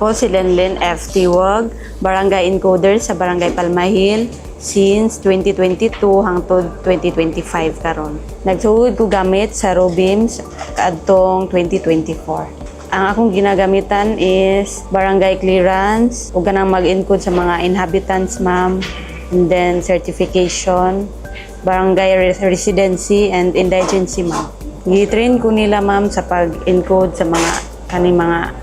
Ako si Lenlen F. Tiwag, Barangay Encoder sa Barangay Palmahil since 2022 hangtod 2025 karon. Nagsugod ko gamit sa Robims kadtong 2024. Ang akong ginagamitan is barangay clearance, ug ganang mag-encode sa mga inhabitants, ma'am, and then certification, barangay residency and indigency, ma'am. Gitrain ko nila, ma'am, sa pag-encode sa mga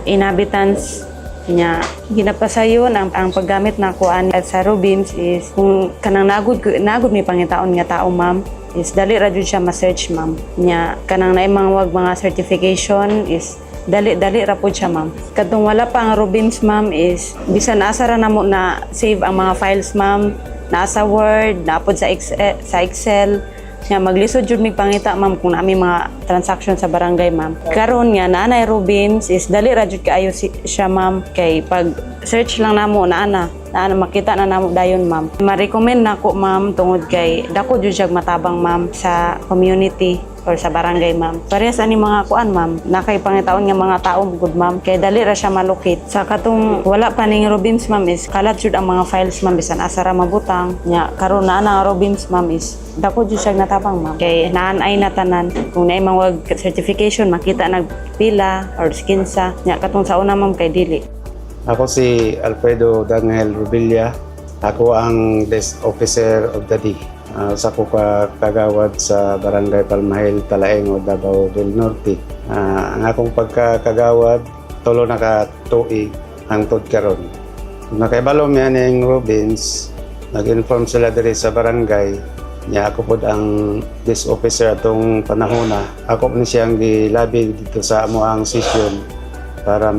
inhabitants niya. Ginapasayon ang paggamit na kuan sa Robims is kung kanang nagud may pangitaon nga tao, ma'am, is dali ra jud siya ma-search, ma'am. Nya kanang naimangwag mga certification is dali ra po siya, ma'am. Kadtong wala pa ang Robims, ma'am, is bisan asa ra namo na save ang mga files, ma'am, nasa Word, naapod sa Excel. Nga maglisod jud mig pangita, ma'am, kung naami mga transaction sa barangay, ma'am. Karon nga nanay Robims is dali ra jud kaayo siya, ma'am, kay pag search lang namo naana makita na namo dayon, ma'am. Ma-recommend nako, ma'am, tungod kay dako jud siya matabang, ma'am, sa community or sa barangay, ma'am. Parehas ani mga kuan, ma'am, nakay pangitaon nga mga tao good, ma'am, kay dali ra siya malocate. Sa katong wala pa ning Robims, ma'am, is kalat jud ang mga files, ma'am, bisan asa ra mabutang. Nya karon na ang Robims, ma'am, is dako jud siya natabang, ma'am, kay naanay na tanan. Kung naay mga certification makita nagpila or skinsa. Nya katong sa una, ma'am, kay dili. Ako si Alfredo Daniel Rubilla. Ako ang desk officer of the day. Sa ko kagawad sa Barangay Palmahil, Talaeng, Davao del Norte. Ang akong pagkakagawad, tulo na ka tuig hangtod karon. Nakaibalo mi aning Robims, nag-inform sila diri sa barangay. Nya ako pod ang desk officer atong panahona. Ako ni siyang gilabi dito sa amo ang session para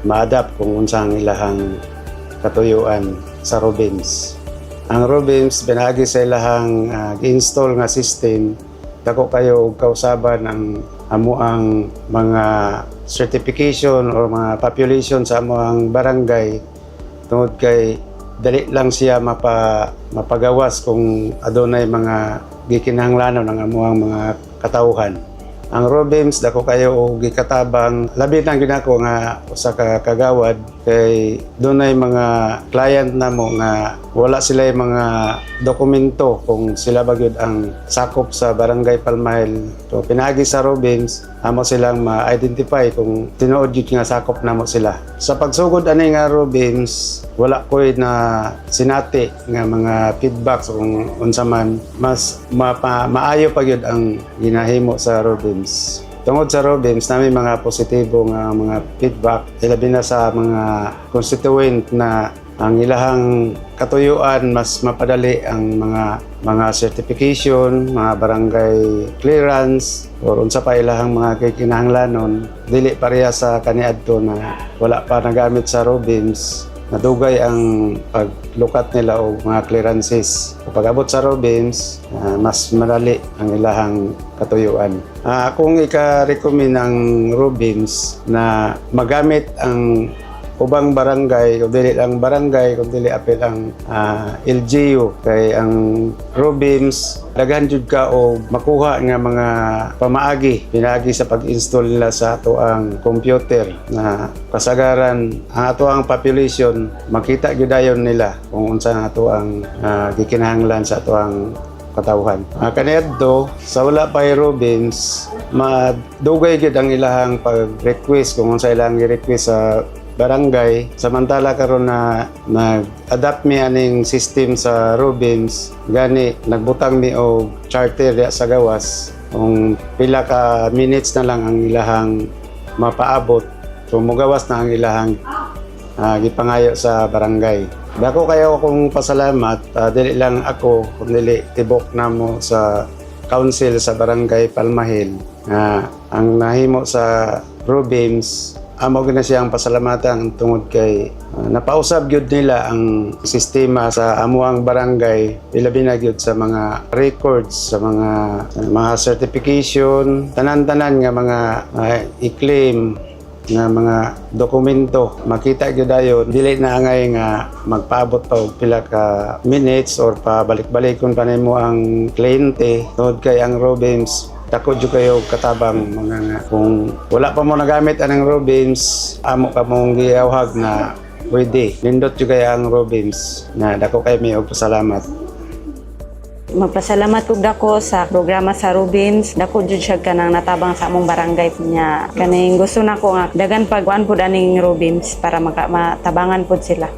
ma-adapt kung unsa ang ilahang katuyuan sa Robims. Ang Robims binagi sa ilahang install nga system, dako kayo og kausaban ang amo ang mga certification or mga population sa amo ang barangay, tungod kay dali lang siya mapagawas kung adunay mga gikinahanglanon ng amo ang mga katawhan. Ang Robims dako kayo og gikatabang, labi na ginako nga usa ka kagawad kay dunay mga client namo nga wala sila mga dokumento kung sila bagyod ang sakop sa Barangay Palmahil. So pinagi sa Robims, amo silang ma-identify kung tinuod gyud nga sakop namo sila. Sa pagsugod ani nga Robims, wala koy na sinati nga mga feedbacks kung unsa man mas maayo pa gyud ang ginahimo sa Robims. Tungod sa Robims, namin mga positibo nga mga feedback, ilabi na sa mga constituent na ang ilahang katuyuan mas mapadali ang mga certification, mga barangay clearance, o unsa pa ilahang mga kinahanglanon, dili pareha sa kaniadto na wala pa nagamit sa Robims. Nadugay ang paglukat nila o mga clearances. Kapag abot sa Robims, mas madali ang ilahang katuyuan. Kung ika-recommend ang Robims na magamit ang ubang barangay, kung dili lang barangay, kung dili apil ang LGU, kay ang Robims daghan jud ka o makuha nga mga pamaagi pinaagi sa pag-install nila sa ato ang computer na kasagaran ang ato ang population makita gyud dayon nila kung unsa ang ato ang gikinahanglan sa ato ang katawhan. Kaniadto sa wala pa Robims, madugay gyud ang ilahang pag-request kung unsa ilang i-request sa barangay. Samantala karon na nag-adapt mi aning system sa Robims, gani nagbutang mi og charter diya sa gawas kung pila ka minutes na lang ang ilahang mapaabot, so mugawas na ang ilahang gipangayo sa barangay. Dako kayo akong pasalamat, dili lang ako kundi tibok namo sa council sa Barangay Palmahil. Ang nahimo sa Robims, amo gina siyang pasalamatan tungod kay napausab gyud nila ang sistema sa amuang barangay, ilabi na gyud sa mga records, sa mga certification, tanan-tanan nga mga i-claim nga mga dokumento, makita gyud dayon dili na angay nga magpaabot pa og pila ka minutes or pabalik-balikon pa nimo ang kliyente. Tungod kay ang Robims Dako jud kayo katabang mga nga. Kung wala pa mo nagamit anang Robims, amo ka mong giyawhag na pwede. Nindot jud kayo ang Robims na dako kay may og pasalamat. Magpasalamat kog dako sa programa sa Robims. Dako jud siya kanang natabang sa among barangay niya. Kaning gusto nako nga dagan pagkuan pud aning Robims para matabangan pud sila.